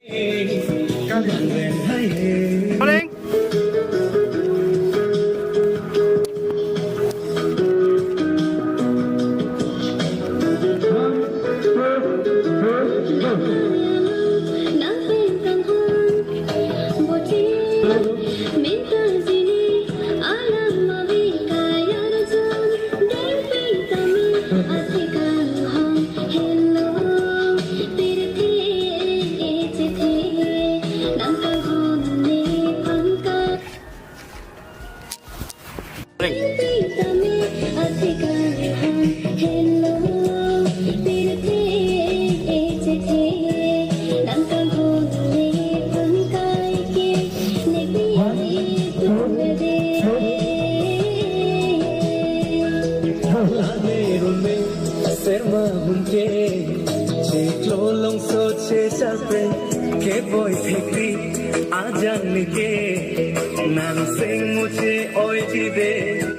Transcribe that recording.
Morning. के बोई फेंकती आ जाने के नाम से मुझे ओए जी दे